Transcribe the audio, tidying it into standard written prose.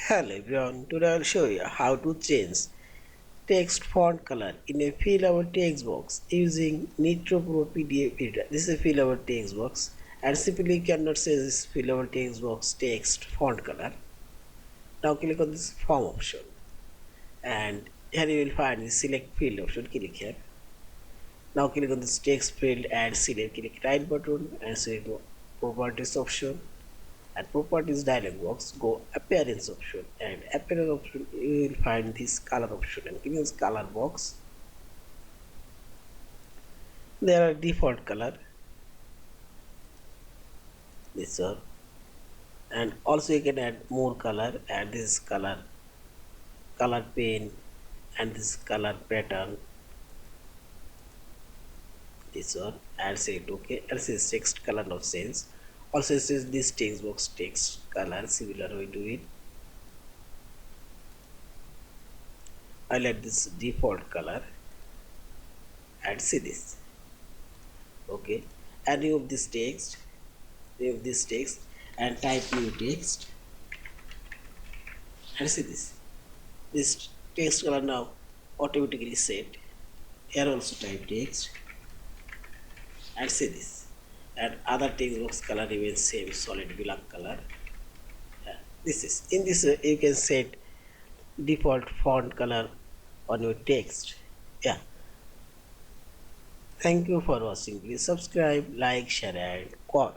Hello everyone, today I'll show you how to change text font color in a fill our text box using Nitro Pro PDF Editor. This is a fill our text box and simply you cannot change this fill our text box text font color. Now click on this form option and here you will find the select field option. Click here. Now click on this text field and select, click right button and select properties option. At properties dialog box, go appearance option and appearance option you will find this color option and click this color box. There are default color, this one, and also you can add more color, add this color pen and this color pattern, this one, and say it okay and say text color of change. Also it says this text box text color similar we do it. I like this default color and see this okay and remove this text and type new text and see this text color now automatically set. Here also type text and see this and other text box color remains same solid black color. This is in this way you can set default font color on your text. Yeah, thank you for watching. Please subscribe, like, share and comment.